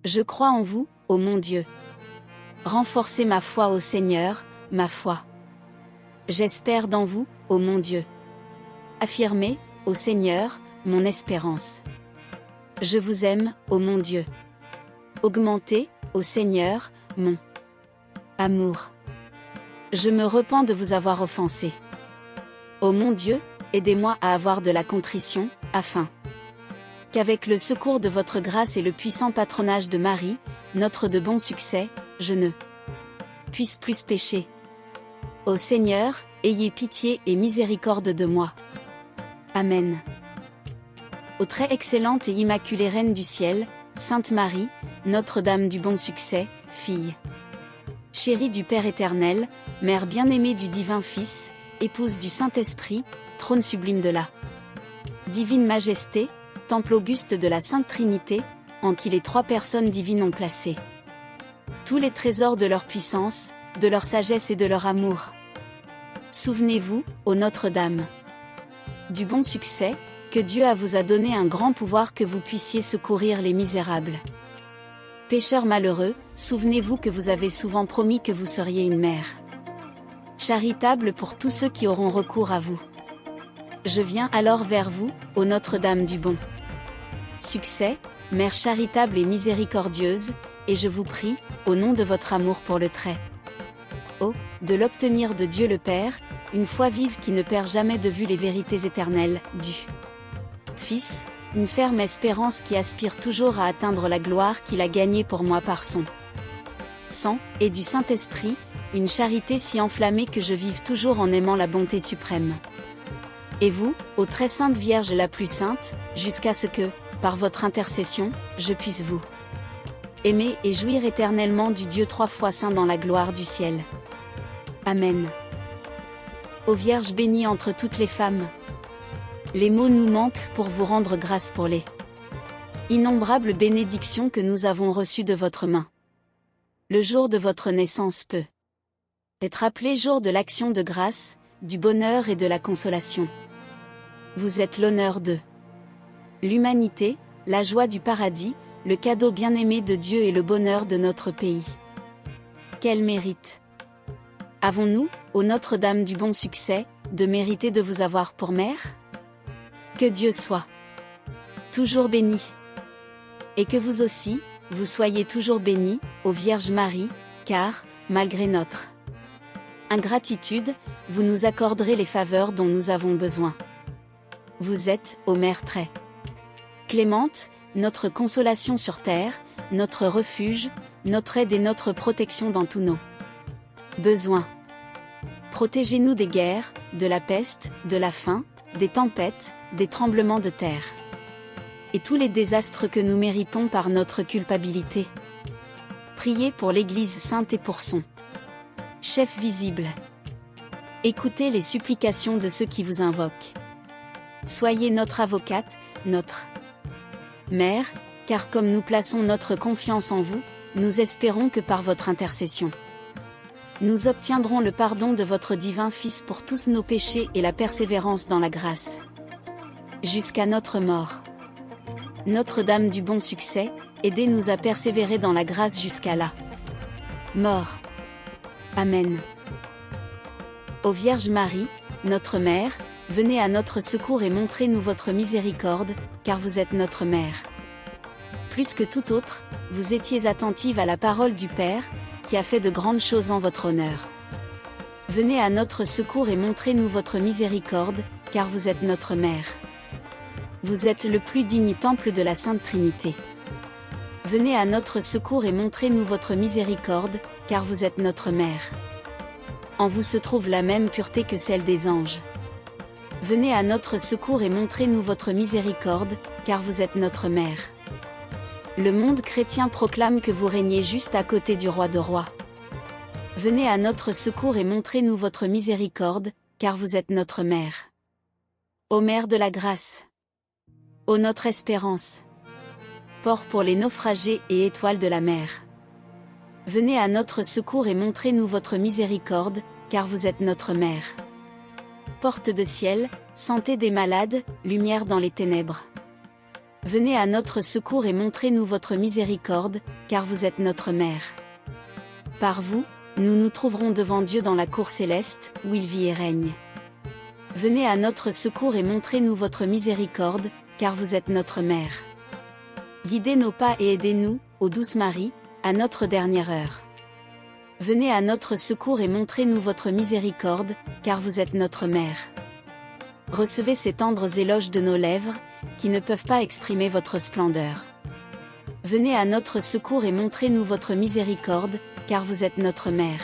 Je crois en vous, ô mon Dieu. Renforcez ma foi au Seigneur, ma foi. J'espère dans vous, ô mon Dieu. Affirmez, ô Seigneur, mon espérance. Je vous aime, ô mon Dieu. Augmentez, ô Seigneur, mon amour. Je me repens de vous avoir offensé. Ô mon Dieu, aidez-moi à avoir de la contrition, afin qu'avec le secours de votre grâce et le puissant patronage de Marie, notre de bon succès, je ne puisse plus pécher. Ô Seigneur, ayez pitié et miséricorde de moi. Amen. Ô très excellente et immaculée Reine du ciel, Sainte Marie, Notre-Dame du bon succès, fille chérie du Père éternel, Mère bien-aimée du divin Fils, épouse du Saint-Esprit, trône sublime de la divine majesté, temple auguste de la Sainte Trinité, en qui les trois personnes divines ont placé tous les trésors de leur puissance, de leur sagesse et de leur amour. Souvenez-vous, ô Notre-Dame du bon succès, que Dieu vous a donné un grand pouvoir que vous puissiez secourir les misérables. Pécheurs malheureux, souvenez-vous que vous avez souvent promis que vous seriez une mère charitable pour tous ceux qui auront recours à vous. Je viens alors vers vous, ô Notre-Dame du bon succès, Mère charitable et miséricordieuse, et je vous prie, au nom de votre amour pour le très haut, de l'obtenir de Dieu le Père, une foi vive qui ne perd jamais de vue les vérités éternelles, du Fils, une ferme espérance qui aspire toujours à atteindre la gloire qu'il a gagnée pour moi par son sang, et du Saint-Esprit, une charité si enflammée que je vive toujours en aimant la bonté suprême. Et vous, ô très sainte Vierge la plus sainte, jusqu'à ce que, par votre intercession, je puisse vous aimer et jouir éternellement du Dieu trois fois saint dans la gloire du ciel. Amen. Ô Vierge bénie entre toutes les femmes, les mots nous manquent pour vous rendre grâce pour les innombrables bénédictions que nous avons reçues de votre main. Le jour de votre naissance peut être appelé jour de l'action de grâce, du bonheur et de la consolation. Vous êtes l'honneur de l'humanité, la joie du paradis, le cadeau bien-aimé de Dieu et le bonheur de notre pays. Quel mérite avons-nous, ô Notre-Dame du bon succès, de mériter de vous avoir pour mère? Que Dieu soit toujours béni. Et que vous aussi, vous soyez toujours bénis, ô Vierge Marie, car, malgré notre ingratitude, vous nous accorderez les faveurs dont nous avons besoin. Vous êtes, ô Mère très clémente, notre consolation sur terre, notre refuge, notre aide et notre protection dans tous nos besoins. Protégez-nous des guerres, de la peste, de la faim, des tempêtes, des tremblements de terre. Et tous les désastres que nous méritons par notre culpabilité. Priez pour l'Église sainte et pour son chef visible. Écoutez les supplications de ceux qui vous invoquent. Soyez notre avocate, notre Mère, car comme nous plaçons notre confiance en vous, nous espérons que par votre intercession, nous obtiendrons le pardon de votre divin Fils pour tous nos péchés et la persévérance dans la grâce. Jusqu'à notre mort. Notre-Dame du bon succès, aidez-nous à persévérer dans la grâce jusqu'à la mort. Amen. Ô Vierge Marie, notre Mère, venez à notre secours et montrez-nous votre miséricorde, car vous êtes notre Mère. Plus que tout autre, vous étiez attentive à la parole du Père, qui a fait de grandes choses en votre honneur. Venez à notre secours et montrez-nous votre miséricorde, car vous êtes notre Mère. Vous êtes le plus digne temple de la Sainte Trinité. Venez à notre secours et montrez-nous votre miséricorde, car vous êtes notre Mère. En vous se trouve la même pureté que celle des anges. Venez à notre secours et montrez-nous votre miséricorde, car vous êtes notre Mère. Le monde chrétien proclame que vous régnez juste à côté du Roi de rois. Venez à notre secours et montrez-nous votre miséricorde, car vous êtes notre Mère. Ô Mère de la grâce, ô notre espérance, port pour les naufragés et étoile de la mer. Venez à notre secours et montrez-nous votre miséricorde, car vous êtes notre Mère. Porte de ciel, santé des malades, lumière dans les ténèbres. Venez à notre secours et montrez-nous votre miséricorde, car vous êtes notre mère. Par vous, nous nous trouverons devant Dieu dans la cour céleste, où il vit et règne. Venez à notre secours et montrez-nous votre miséricorde, car vous êtes notre mère. Guidez nos pas et aidez-nous, ô douce Marie, à notre dernière heure. Venez à notre secours et montrez-nous votre miséricorde, car vous êtes notre mère. Recevez ces tendres éloges de nos lèvres, qui ne peuvent pas exprimer votre splendeur. Venez à notre secours et montrez-nous votre miséricorde, car vous êtes notre mère.